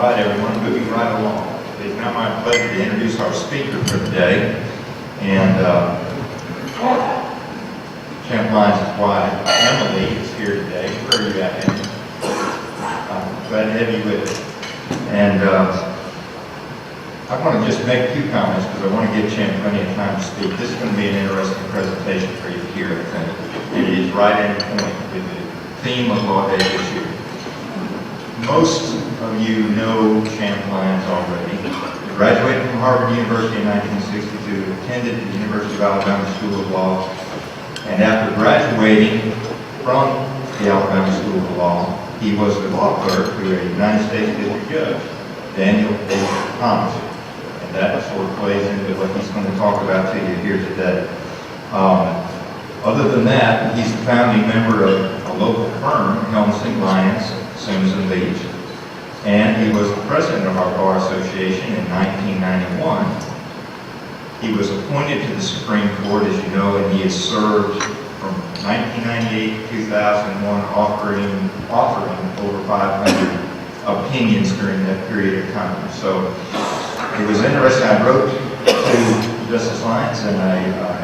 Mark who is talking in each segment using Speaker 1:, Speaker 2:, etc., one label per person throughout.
Speaker 1: right, everyone, moving right along. It's now my pleasure to introduce our speaker for the day. And Champ Lyons' wife, Emily, is here today. Where are you at, Emily? I'm glad to have you with us. And I want to just make a few comments because I want to give Champ plenty of time to speak. This is going to be an interesting presentation for you here, I think. And it is right in point with the theme of Law Day this year. Most of you know Champ Lyons already. He graduated from Harvard University in 1962, attended the University of Alabama School of Law, and after graduating from the Alabama School of Law, he was the law clerk to a United States District Judge, Daniel A. Thomas. And that sort of plays into what he's going to talk about to you here today. Other than that, he's the founding member of a local firm, Helmsley, Lyons, Sims and Leach, and he was the president of our Bar Association in 1991. He was appointed to the Supreme Court, as you know, and he has served from 1998 to 2001, offering over 500 opinions during that period of time. So it was interesting. I wrote to Justice Lyons and I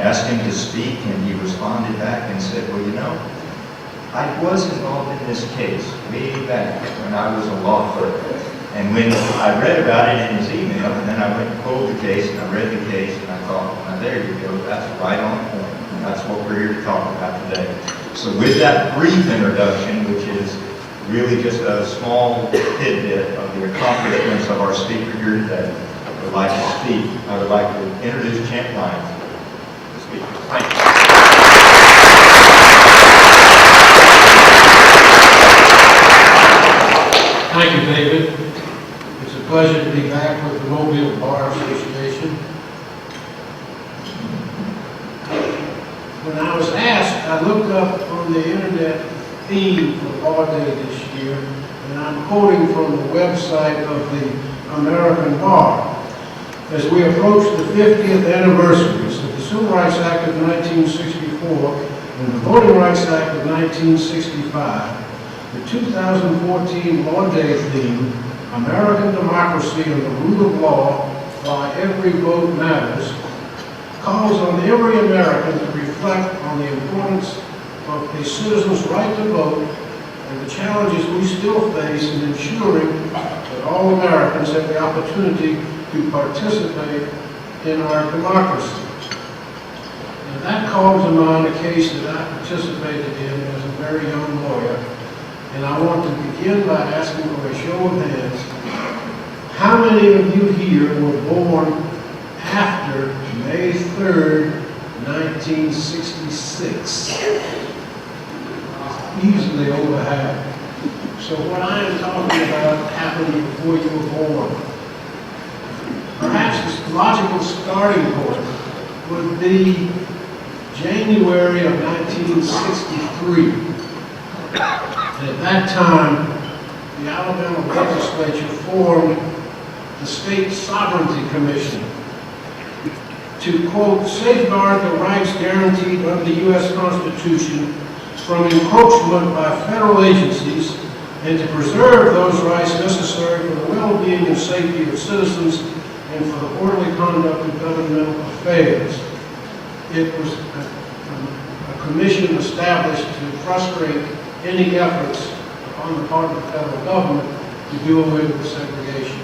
Speaker 1: asked him to speak, and he responded back and said, well, you know, I was involved in this case way back when I was a law clerk. And when I read about it in his email, and then I went and pulled the case, and I read the case, and I thought, now there you go, that's right on point. And that's what we're here to talk about today. So with that brief introduction, which is really just a small tidbit of the accomplishments of our speaker here today, I would like to introduce Champ Lyons, the speaker. Thank you.
Speaker 2: Thank you, David. It's a pleasure to be back with the Mobile Bar Association. When I was asked, I looked up on the internet theme for Bar Day this year, and I'm quoting from the website of the American Bar. As we approach the 50th anniversaries of the Civil Rights Act of 1964 and the Voting Rights Act of 1965, the 2014 Law Day theme, American Democracy and the Rule of Law, Why Every Vote Matters, calls on every American to reflect on the importance of a citizen's right to vote and the challenges we still face in ensuring that all Americans have the opportunity to participate in our democracy. And that calls to mind a case that I participated in as a very young lawyer. And I want to begin by asking for a show of hands. How many of you here were born after May 3rd, 1966? Easily over half. So what I am talking about happened before you were born. Perhaps the logical starting point would be January of 1963. And at that time, the Alabama legislature formed the State Sovereignty Commission to, quote, safeguard the rights guaranteed under the U.S. Constitution from encroachment by federal agencies and to preserve those rights necessary for the well-being and safety of citizens and for the orderly conduct of governmental affairs. It was a commission established to frustrate any efforts on the part of the federal government to do away with segregation.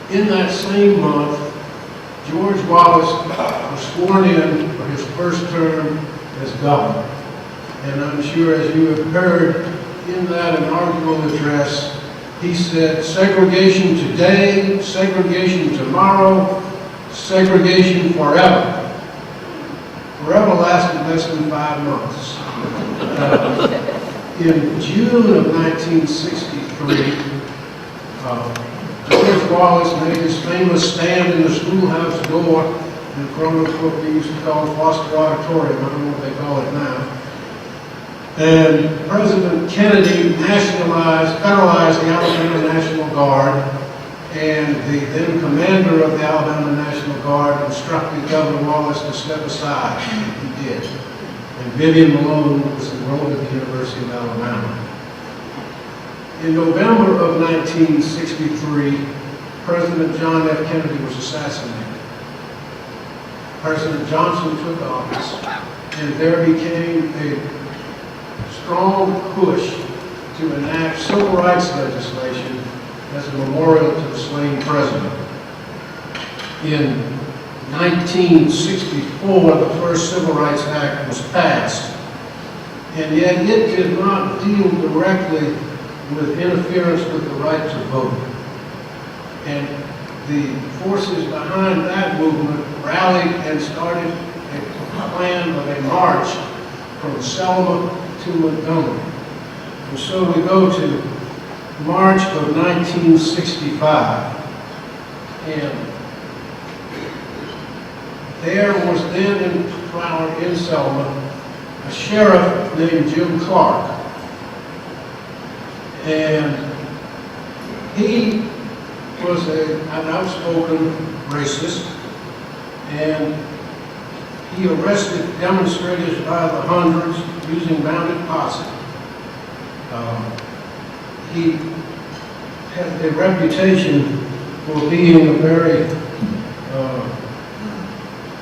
Speaker 2: In that same month, George Wallace was sworn in for his first term as governor. And I'm sure, as you have heard in that inaugural address, he said, segregation today, segregation tomorrow, segregation forever. Forever lasted less than 5 months. In June of 1963, George Wallace made his famous stand in the schoolhouse door in front of what we used to call Foster Auditorium. I don't know what they call it now. And President Kennedy federalized the Alabama National Guard, and the then commander of the Alabama National Guard instructed Governor Wallace to step aside, and he did. And Vivian Malone was enrolled at the University of Alabama. In November of 1963, President John F. Kennedy was assassinated. President Johnson took office, and there became a strong push to enact civil rights legislation as a memorial to the slain president. In 1964, the first Civil Rights Act was passed, and yet it did not deal directly with interference with the right to vote. And the forces behind that movement rallied and started a plan of a march from Selma to Montgomery. And so we go to March of 1965, and there was then in Selma a sheriff named Jim Clark, and he was an outspoken racist, and he arrested demonstrators by the hundreds using mounted posse. He had a reputation for being a very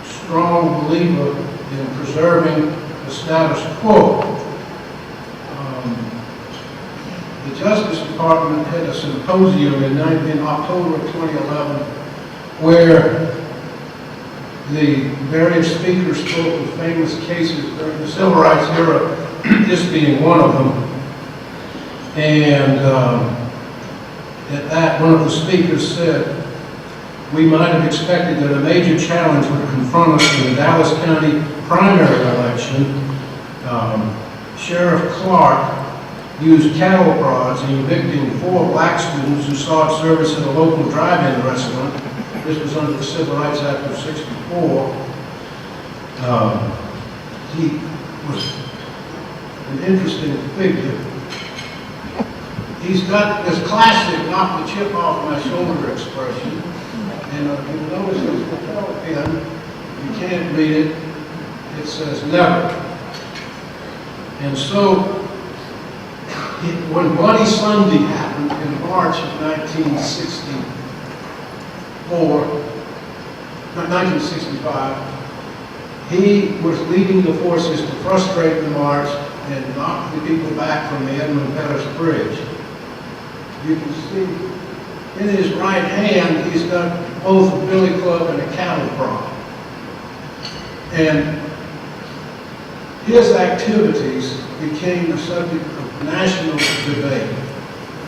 Speaker 2: strong believer in preserving the status quo. The Justice Department had a symposium in October of 2011 where the various speakers spoke of famous cases during the Civil Rights era, this being one of them. And at that, one of the speakers said, "We might have expected that a major challenge would confront us in the Dallas County primary election. Sheriff Clark used cattle prods in evicting 4 black students who sought service at a local drive-in restaurant." This was under the Civil Rights Act of '64. He was an interesting figure. He's got this classic knock the chip off my shoulder expression. And you notice his lapel pin, you can't read it, it says never. And so, when Bloody Sunday happened in March of 1965, he was leading the forces to frustrate the march and knock the people back from the Edmund Pettus Bridge. You can see in his right hand, he's got both a billy club and a cattle prod. And his activities became the subject of national debate.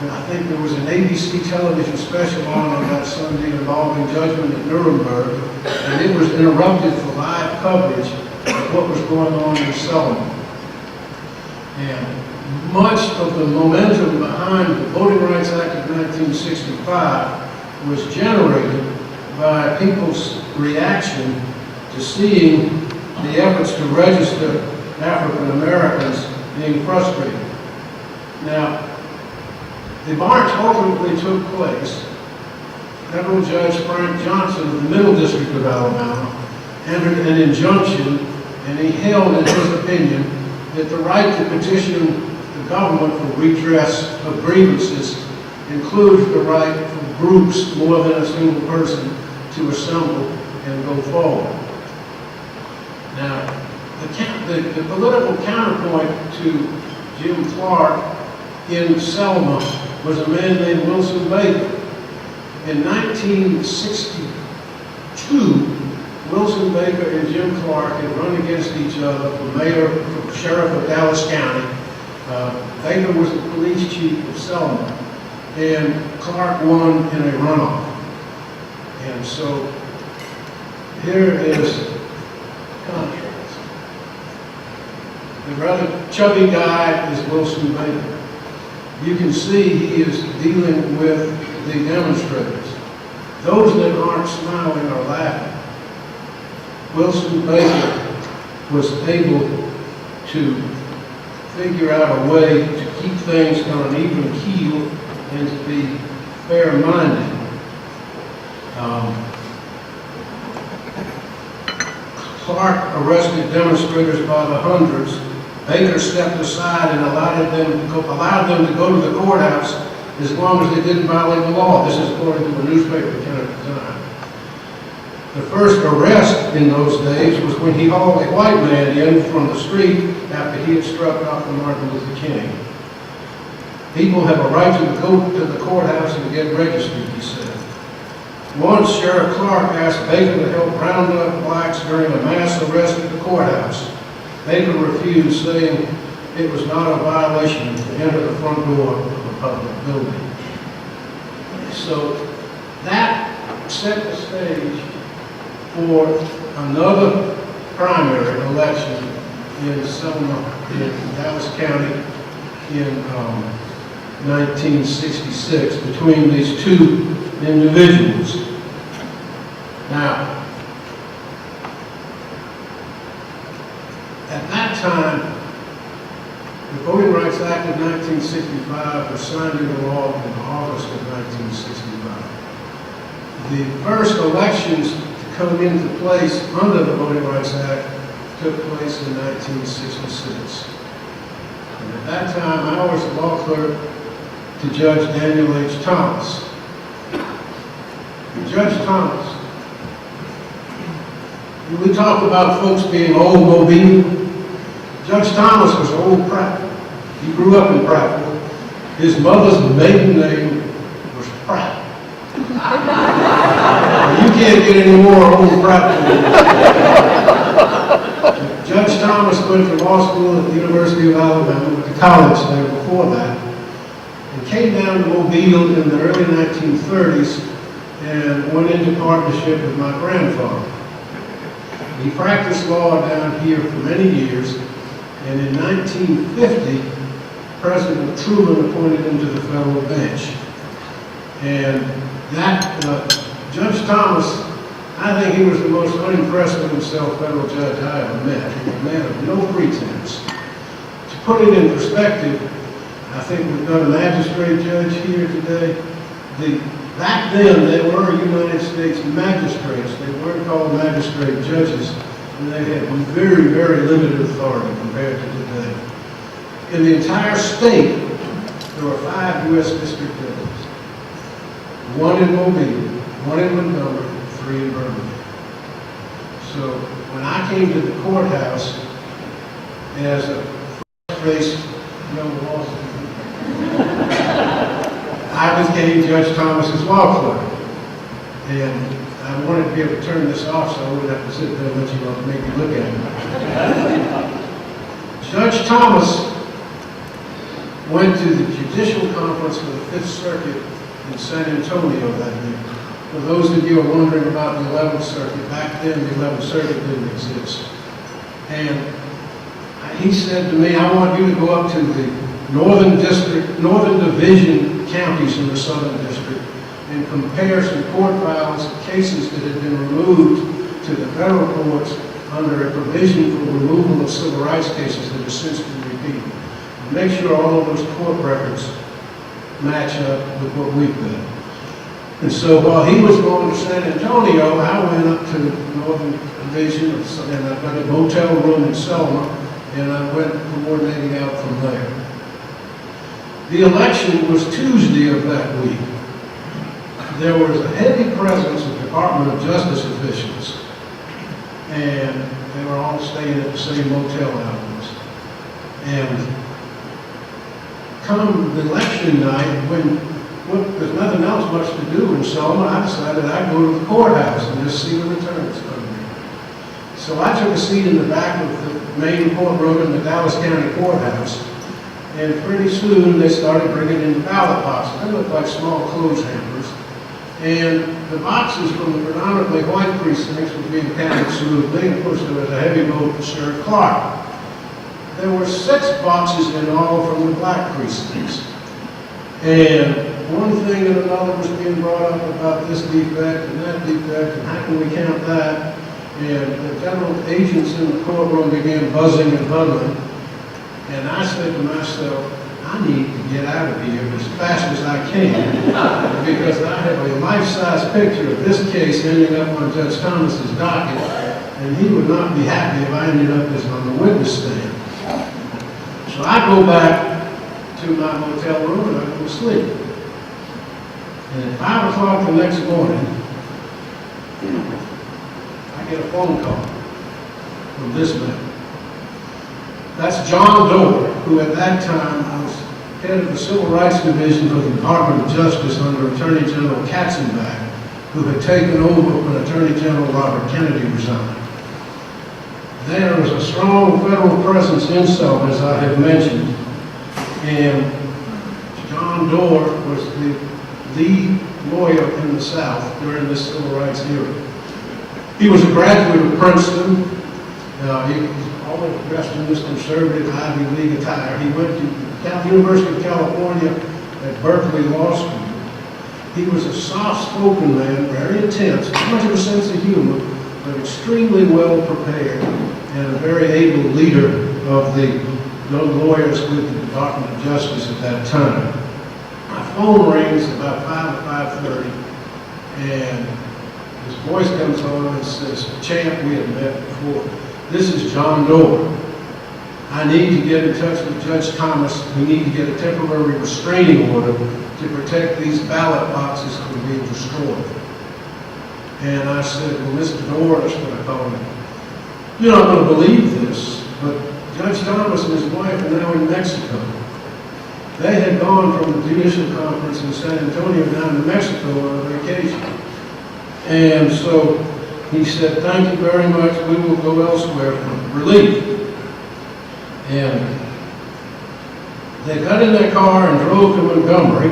Speaker 2: And I think there was an ABC television special on that Sunday involving judgment at Nuremberg, and it was interrupted for live coverage of what was going on in Selma. And much of the momentum behind the Voting Rights Act of 1965 was generated by people's reaction to seeing the efforts to register African Americans being frustrated. Now, the march ultimately took place. Federal Judge Frank Johnson of the Middle District of Alabama entered an injunction, and he held in his opinion that the right to petition the government for redress of grievances includes the right for groups more than a single person to assemble and go forward. Now, the political counterpoint to Jim Clark in Selma was a man named Wilson Baker. In 1962, Wilson Baker and Jim Clark had run against each other for sheriff of Dallas County. Baker was the police chief of Selma, and Clark won in a runoff. And so here is contrast. The rather chubby guy is Wilson Baker. You can see he is dealing with the demonstrators. Those that aren't smiling are laughing. Wilson Baker was able to figure out a way to keep things on an even keel and to be fair-minded. Clark arrested demonstrators by the hundreds Baker stepped aside and allowed them to go to the courthouse as long as they didn't violate the law. This is according to a newspaper account at the time. The first arrest in those days was when he hauled a white man in from the street after he had struck Dr. Martin Luther King. People have a right to go to the courthouse and get registered, he said. Once, Sheriff Clark asked Baker to help round up blacks during a mass arrest at the courthouse. Baker refused, saying it was not a violation to enter the front door of a public building. So that set the stage for another primary election in Selma, in Dallas County in 1966 between these two individuals. Now, at that time, the Voting Rights Act of 1965 was signed into law in August of 1965. The first elections to come into place under the Voting Rights Act took place in 1966. And at that time, I was the law clerk to Judge Daniel H. Thomas. Judge Thomas, when we talk about folks being old Mobile, Judge Thomas was old Prattville. He grew up in Prattville. His mother's maiden name was Pratt. You can't get any more old Prattville. Judge Thomas went to law school at the University of Alabama, went to college there before that, and came down to Mobile in the early 1930s and went into partnership with my grandfather. He practiced law down here for many years, and in 1950, President Truman appointed him to the federal bench. And that, Judge Thomas, I think he was the most unimpressed with himself federal judge I ever met. He was a man of no pretense. To put it in perspective, I think we've got a magistrate judge here today. Back then, they were United States magistrates. They weren't called magistrate judges, and they had very, very limited authority compared to today. In the entire state, there were 5 U.S. district judges. 1 in Mobile, 1 in Montgomery, 3 in Birmingham. So when I came to the courthouse as a first-race young law student, I became Judge Thomas's law clerk. And I wanted to be able to turn this off so I wouldn't have to sit there and let you all make me look at it. Judge Thomas went to the judicial conference for the 5th Circuit in San Antonio that year. For those of you who are wondering about the 11th Circuit, back then the 11th Circuit didn't exist. And he said to me, I want you to go up to the Northern Division counties in the Southern District and compare some court files of cases that had been removed to the federal courts under a provision for removal of civil rights cases that has since been repealed. And make sure all of those court records match up with what we've got. And so while he was going to San Antonio, I went up to the Northern Division, and I got a motel room in Selma, and I went coordinating out from there. The election was Tuesday of that week. There was a heavy presence of Department of Justice officials, and they were all staying at the same motel houses. And come the election night, when there's nothing else much to do in Selma, I decided I'd go to the courthouse and just see the returns come in. So I took a seat in the back of the main courtroom in the Dallas County Courthouse. And pretty soon they started bringing in the ballot boxes. They looked like small clothes hampers. And the boxes from the predominantly white precincts were being counted smoothly. And of course there was a heavy vote for Sheriff Clark. There were 6 boxes in all from the black precincts. And one thing and another was being brought up about this defect and that defect, and how can we count that? And the general agents in the courtroom began buzzing and huddling. And I said to myself, I need to get out of here as fast as I can, because I have a life-size picture of this case ending up on Judge Thomas's docket, and he would not be happy if I ended up as on the witness stand. So I go back to my motel room and I go to sleep. And at 5 o'clock the next morning, I get a phone call from this man. That's John Doe, who at that time was head of the Civil Rights Division for the Department of Justice under Attorney General Katzenbach, who had taken over when Attorney General Robert Kennedy resigned. There was a strong federal presence in Selma, as I have mentioned, and John Doe was the lead lawyer in the South during this civil rights era. He was a graduate of Princeton. He was always dressed in this conservative Ivy League attire. He went to the University of California at Berkeley Law School. He was a soft-spoken man, very intense, much of a sense of humor, but extremely well prepared and a very able leader of the young lawyers with the Department of Justice at that time. My phone rings about 5 or 5:30, and his voice comes on and says, "Champ, we had met before. This is John Doe. I need to get in touch with Judge Thomas. We need to get a temporary restraining order to protect these ballot boxes from being destroyed." And I said, "Well, Mr. Doe," that's what I called him, "you're not going to believe this, but Judge Thomas and his wife are now in Mexico. They had gone from the judicial conference in San Antonio down to Mexico on a vacation." And so he said, "Thank you very much. We will go elsewhere for relief." And they got in their car and drove to Montgomery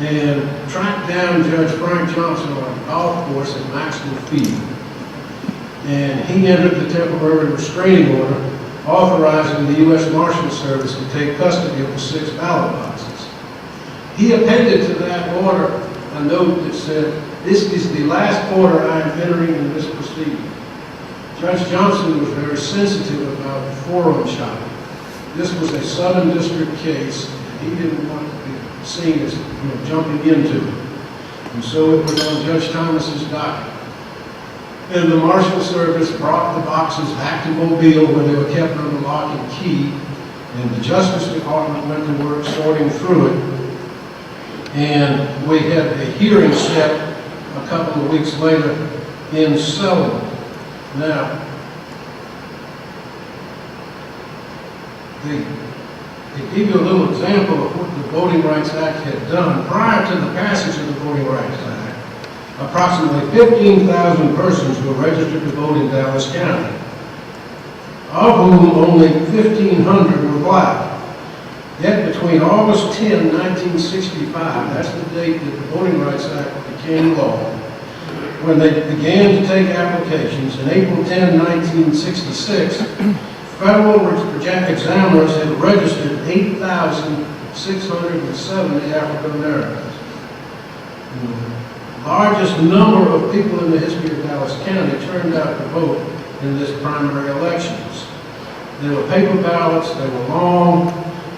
Speaker 2: and tracked down Judge Frank Johnson on a golf course at Maxwell Field. And he entered the temporary restraining order authorizing the U.S. Marshal Service to take custody of the 6 ballot boxes. He appended to that order a note that said, "This is the last order I am entering in this proceeding." Judge Johnson was very sensitive about forum shopping. This was a Southern District case, and he didn't want to be seen as jumping into it. And so it was on Judge Thomas's docket. And the Marshal Service brought the boxes back to Mobile where they were kept under lock and key, and the Justice Department went to work sorting through it. And we had a hearing set a couple of weeks later in Selma. Now, to give you a little example of what the Voting Rights Act had done, prior to the passage of the Voting Rights Act, approximately 15,000 persons were registered to vote in Dallas County, of whom only 1,500 were black. Yet between August 10, 1965, that's the date that the Voting Rights Act became law, when they began to take applications, in April 10, 1966, federal examiners had registered 8,670 African Americans. The largest number of people in the history of Dallas County turned out to vote in this primary elections. There were paper ballots, they were long,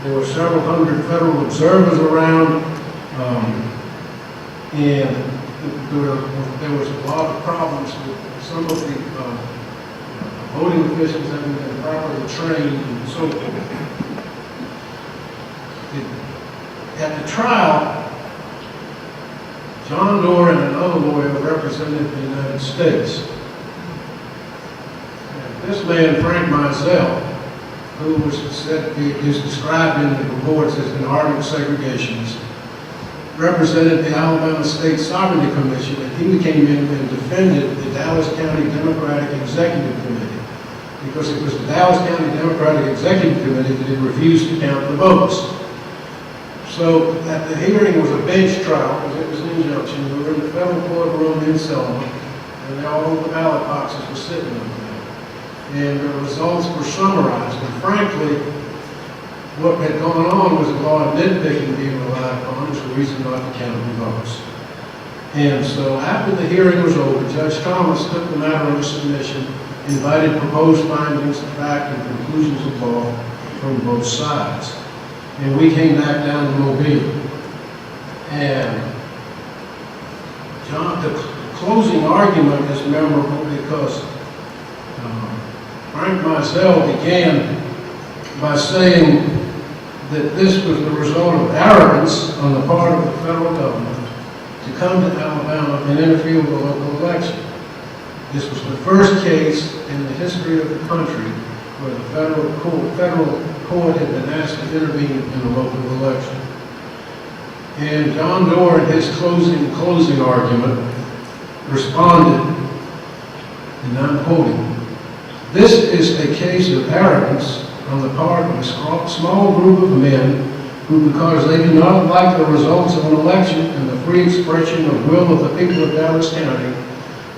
Speaker 2: there were several hundred federal observers around, and there was a lot of problems with some of the voting officials having been properly trained and so forth. At the trial, John Doe and another lawyer represented the United States. And this man, Frank Mizell, who is described in the reports as an ardent segregationist, represented the Alabama State Sovereignty Commission, and he came in and defended the Dallas County Democratic Executive Committee, because it was the Dallas County Democratic Executive Committee that had refused to count the votes. So at the hearing was a bench trial, because it was an injunction. We were in the federal courtroom in Selma, and all the ballot boxes were sitting up there. And the results were summarized, and frankly, what had gone on was a lot of nitpicking being relied upon as a reason not to count the votes. And so after the hearing was over, Judge Thomas took the matter under submission, invited proposed findings of fact and conclusions of law from both sides. And we came back down to Mobile. And the closing argument is memorable because Frank Mizell began by saying that this was the result of arrogance on the part of the federal government to come to Alabama and interfere with the local election. This was the first case in the history of the country where the federal court had been asked to intervene in a local election. And John Doerr, in his closing argument, responded, and I'm quoting, "This is a case of arrogance on the part of a small group of men who, because they do not like the results of an election and the free expression of will of the people of Dallas County,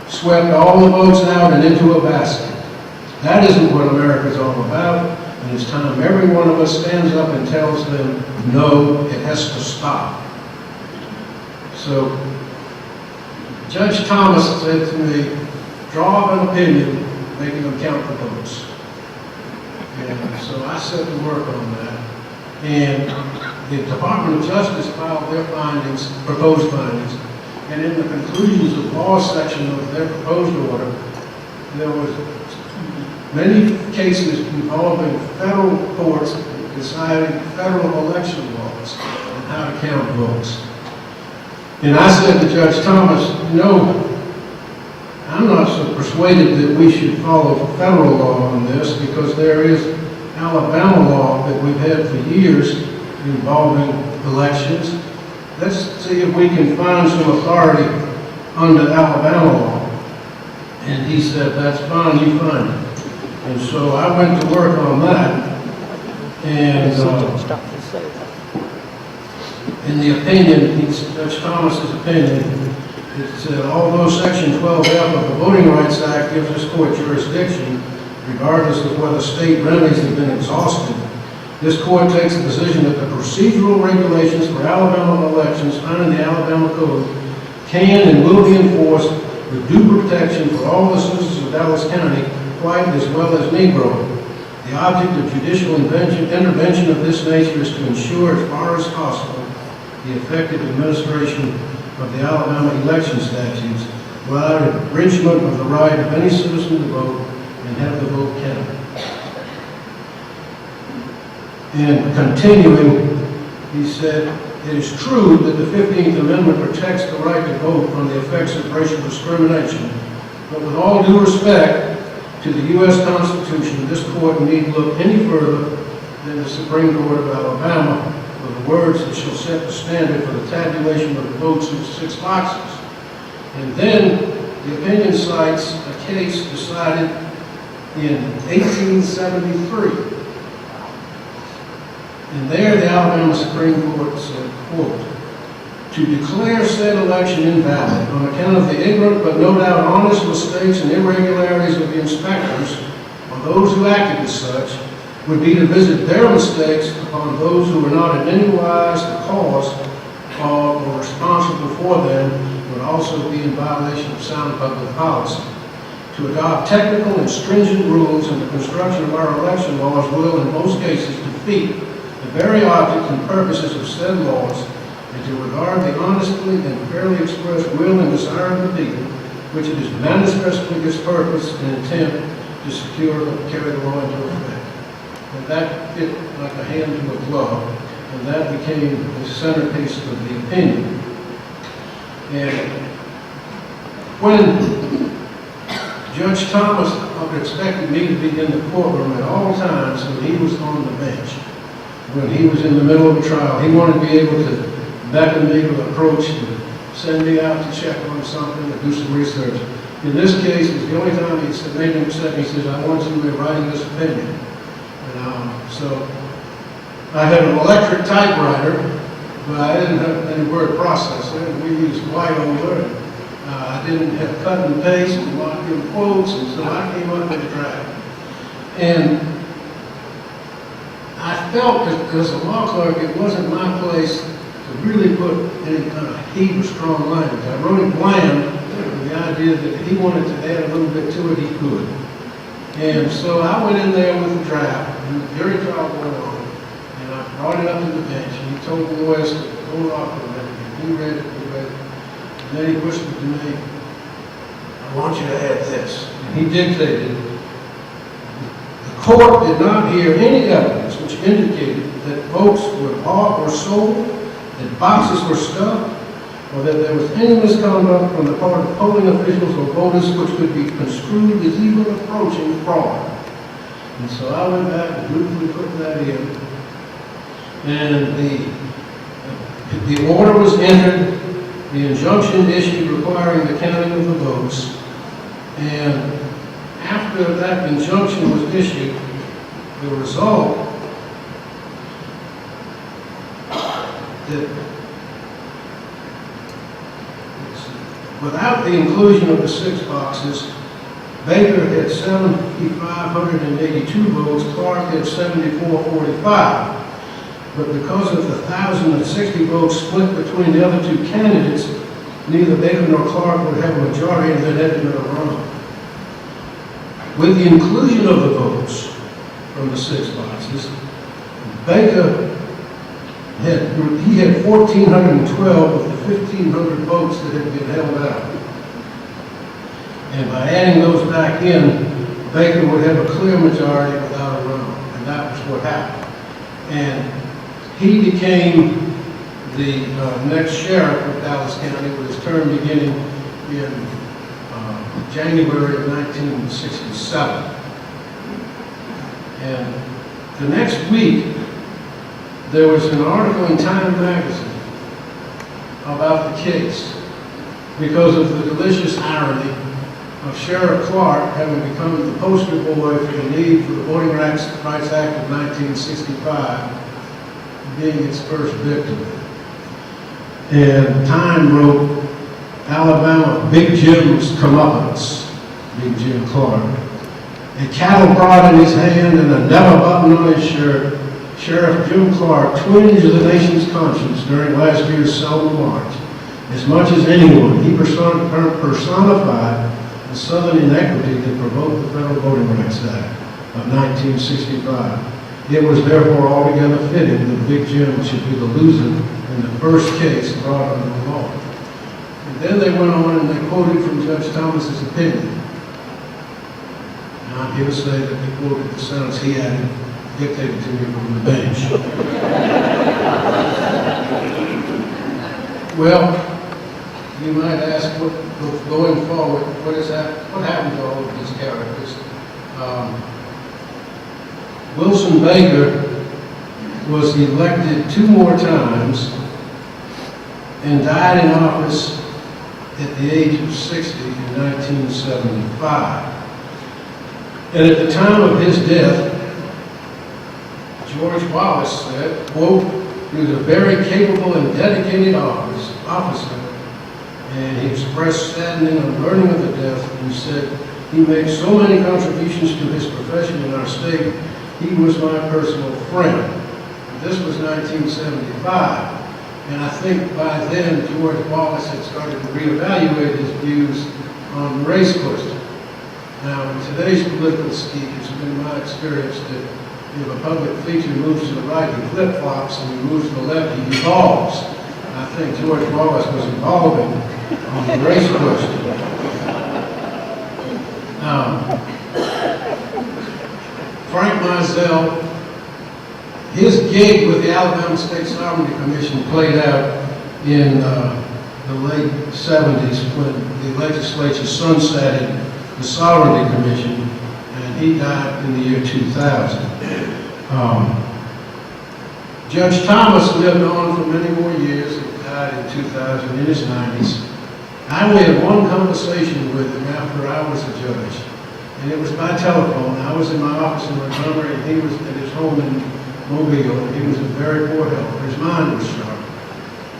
Speaker 2: swept all the votes out and into a basket. That isn't what America's all about, and it's time every one of us stands up and tells them, no, it has to stop." So, Judge Thomas said to me, draw up an opinion, making them count the votes. And so I set to work on that. And the Department of Justice filed their findings, proposed findings, and in the conclusions of law section of their proposed order, there was many cases involving federal courts deciding federal election laws and how to count votes. And I said to Judge Thomas, I'm not so persuaded that we should follow federal law on this, because there is Alabama law that we've had for years involving elections. Let's see if we can find some authority under Alabama law. And he said, that's fine, you find it. And so I went to work on that. And in the opinion, Judge Thomas's opinion, it said, although Section 12F of the Voting Rights Act gives this court jurisdiction, regardless of whether state remedies have been exhausted, this court takes the position that the procedural regulations for Alabama elections found in the Alabama Code can and will be enforced with due protection for all the citizens of Dallas County, white as well as Negro. The object of judicial intervention of this nature is to ensure, as far as possible, the effective administration of the Alabama election statutes without abridgment of the right of any citizen to vote and have the vote counted. And continuing, he said, it is true that the 15th Amendment protects the right to vote from the effects of racial discrimination, but with all due respect to the U.S. Constitution, this court need look any further than the Supreme Court of Alabama for the words that shall set the standard for the tabulation of the votes in 6 boxes. And then the opinion cites a case decided in 1873. And there the Alabama Supreme Court said, quote, to declare said election invalid on account of the ignorant but no doubt honest mistakes and irregularities of the inspectors or those who acted as such would be to visit their mistakes upon those who were not in any wise the cause of or responsible for them, would also be in violation of sound public policy. To adopt technical and stringent rules in the construction of our election laws will, in most cases, defeat the very object and purposes of said laws, and to regard the honestly and fairly expressed will and desire of the people, which it is manifestly its purpose and intent to secure and carry the law into effect. And that fit like a hand to a glove, and that became the centerpiece of the opinion. And when Judge Thomas expected me to be in the courtroom at all times when he was on the bench, when he was in the middle of a trial, he wanted to be able to beckon me to approach, to send me out to check on something, to do some research. In this case, it was the only time he said, made him say, he says, I want you to be writing this opinion. And so I had an electric typewriter, but I didn't have any word processor. We used white over it. I didn't have cut and paste and lock in quotes, and so I came up with a draft. And I felt that as a law clerk, it wasn't my place to really put any kind of heat or strong language. I wrote it bland, with the idea that if he wanted to add a little bit to it, he could. And so I went in there with the draft, and the jury trial going on, and I brought it up to the bench, and he told the lawyers to hold off for a minute, and he read it, and then he whispered to me, I want you to add this. And he dictated, the court did not hear any evidence indicated that votes were bought or sold, that boxes were stuffed, or that there was any misconduct on the part of polling officials or voters which could be construed as even approaching fraud. And so I went back and dutifully put that in. And the order was entered, the injunction issued requiring the counting of the votes. And after that injunction was issued, the result that without the inclusion of the 6 boxes, Baker had 7,582 votes, Clark had 7,445. But because of the 1,060 votes split between the other 2 candidates, neither Baker nor Clark would have a majority and that had been a run. With the inclusion of the votes from the 6 boxes, Baker had 1,412 of the 1,500 votes that had been held out. And by adding those back in, Baker would have a clear majority without a runoff, and that was what happened. And he became the next sheriff of Dallas County with his term beginning in January of 1967. And the next week, there was an article in Time magazine about the case because of the delicious irony of Sheriff Clark having become the poster boy for the need for the Voting Rights Act of 1965 being its first victim. And Time wrote, Alabama, Big Jim's comeuppance, Big Jim Clark. A cattle prod in his hand and a never button on his shirt, Sheriff Jim Clark twinged the nation's conscience during last year's Selma March. As much as anyone, he personified the Southern inequity that provoked the Federal Voting Rights Act of 1965. It was therefore altogether fitting that Big Jim should be the loser in the first case brought under the law. And then they went on and they quoted from Judge Thomas's opinion. Now I'm here to say that they quoted the sentence he had dictated to me from the bench. Well, you might ask, going forward, what happened to all of these characters? Wilson Baker was elected 2 more times and died in office at the age of 60 in 1975. And at the time of his death, George Wallace said, quote, he was a very capable and dedicated officer, and he expressed saddening on learning of the death, and said, he made so many contributions to his profession in our state, he was my personal friend. This was 1975, and I think by then George Wallace had started to reevaluate his views on the race question. Now, in today's political speak, it's been my experience that if a public figure moves to the right, he flip-flops, and he moves to the left, he evolves. I think George Wallace was evolving on the race question. Frank Mizell, his gig with the Alabama State Sovereignty Commission played out in the late 70s when the legislature sunsetted the Sovereignty Commission, and he died in the year 2000. Judge Thomas lived on for many more years. He died in 2000 in his 90s. I only had one conversation with him after I was a judge, and it was by telephone. I was in my office in Montgomery, and he was at his home in Mobile, and he was in very poor health. His mind was sharp.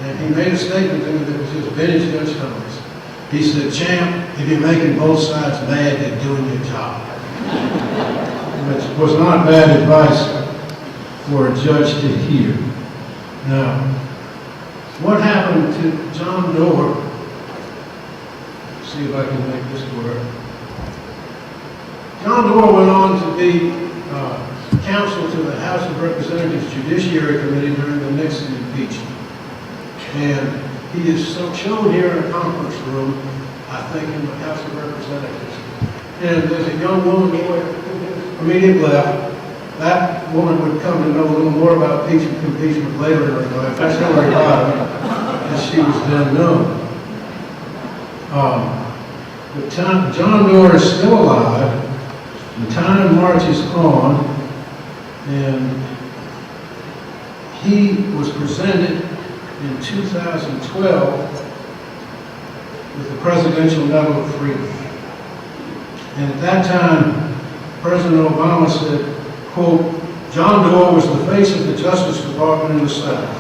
Speaker 2: And he made a statement to me that was just vintage Judge Thomas. He said, Champ, if you're making both sides mad, you're doing your job. Which was not bad advice for a judge to hear. Now, what happened to John Doerr? See if I can make this work. John Doerr went on to be counsel to the House of Representatives Judiciary Committee during the Nixon impeachment. And he is shown here in a conference room, I think, in the House of Representatives. And there's a young woman immediate left, that woman would come to know a little more about impeachment later in her life. That's Hillary Clinton, as she was then known. But John Doerr is still alive, and time marches on, and he was presented in 2012 with the Presidential Medal of Freedom. And at that time, President Obama said, quote, John Doerr was the face of the Justice Department in the South.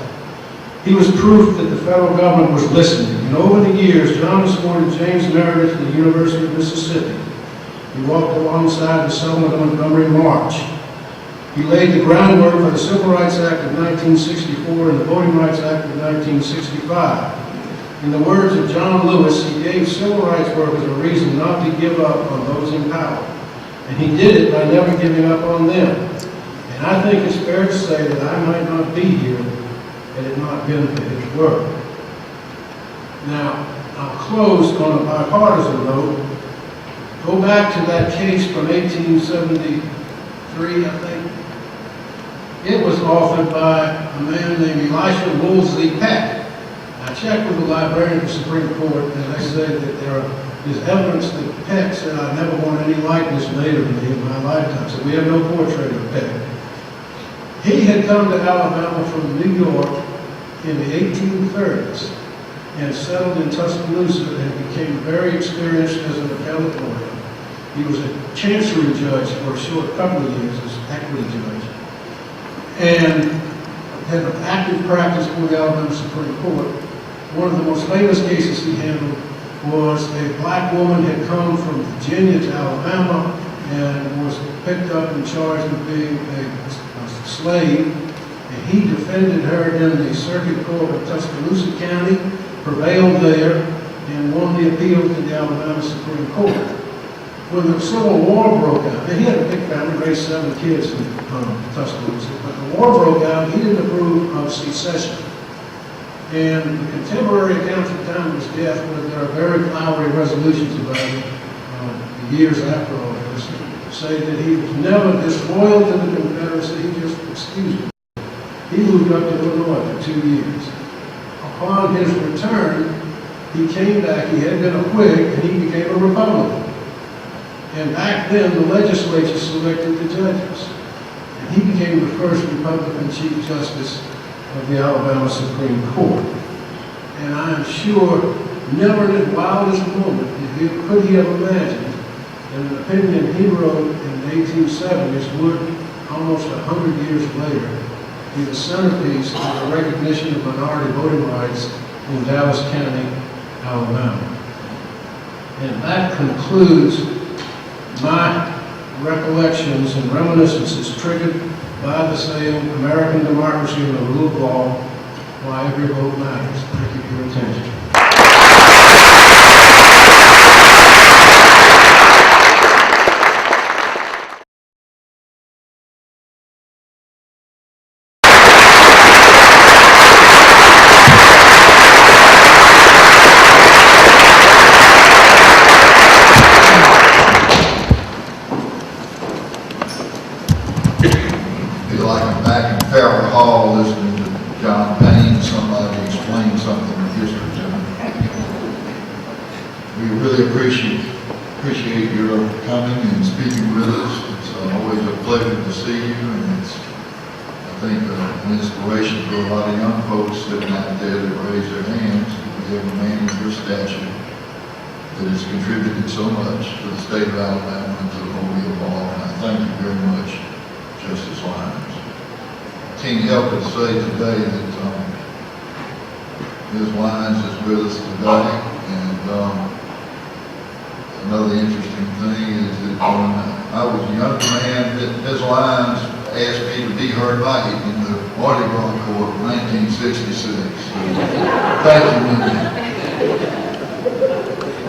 Speaker 2: He was proof that the federal government was listening. And over the years, John supported James Meredith at the University of Mississippi. He walked alongside the Selma to Montgomery March. He laid the groundwork for the Civil Rights Act of 1964 and the Voting Rights Act of 1965. In the words of John Lewis, he gave civil rights workers a reason not to give up on those in power. And he did it by never giving up on them. And I think it's fair to say that I might not be here had it not been for his work. Now, I'll close on a bipartisan note. Go back to that case from 1873, I think. It was authored by a man named Elisha Woolsey Peck. I checked with the librarian of the Supreme Court, and they said that there is evidence that Peck said, I never want any likeness made of me in my lifetime. So we have no portrait of Peck. He had come to Alabama from New York in the 1830s and settled in Tuscaloosa and became very experienced as an appellate lawyer. He was a chancery judge for a short couple of years as equity judge, and had an active practice for the Alabama Supreme Court. One of the most famous cases he handled was a black woman had come from Virginia to Alabama and was picked up and charged with being a slave. And he defended her in the Circuit Court of Tuscaloosa County, prevailed there, and won the appeal to the Alabama Supreme Court. When the Civil War broke out, and he had a big family, raised 7 kids in Tuscaloosa, but the war broke out, he didn't approve of secession. And the contemporary accounts of the time of his death, but there are very flowery resolutions about it, years after all this, say that he was never disloyal to the Confederacy, he just excused it. He moved up to Illinois for 2 years. Upon his return, he came back, he had been a Whig, and he became a Republican. And back then, the legislature selected the judges. And he became the first Republican Chief Justice of the Alabama Supreme Court. And I am sure, never in his wildest moment could he have imagined that an opinion he wrote in the 1870s would, almost 100 years later, be the centerpiece of the recognition of minority voting rights in Dallas County, Alabama. And that concludes my recollections and reminiscences triggered by the saying, American democracy and the rule of law, why every vote matters. Thank you for your attention.
Speaker 3: Listening to John Payne, somebody explain something in history to me. We really appreciate your coming and speaking with us. It's always a pleasure to see you, and it's, I think, an inspiration for a lot of young folks sitting out there that raise their hands. We have a man of your stature that has contributed so much to the state of Alabama and to the whole of law, and I thank you very much, Justice Lyons. Can't help but say today that Ms. Lyons is with us today, and another interesting thing is that when I was a young man, Ms. Lyons asked me to be her knight in the Mardi Gras Court in 1966. So, thank you, Mindy.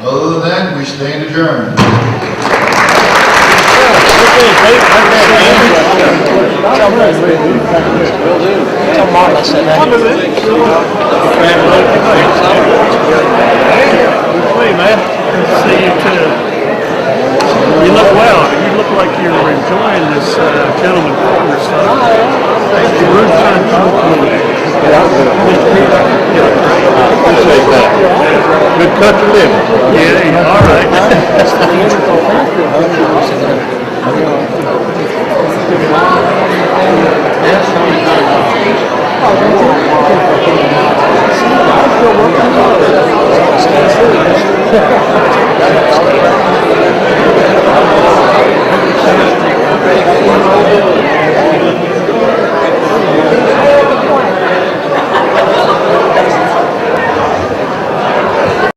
Speaker 3: Other than that, we stand adjourned.
Speaker 4: Man. Good to see you too. You look well. You look like you're enjoying this gentleman. Good country living. Yeah, all right.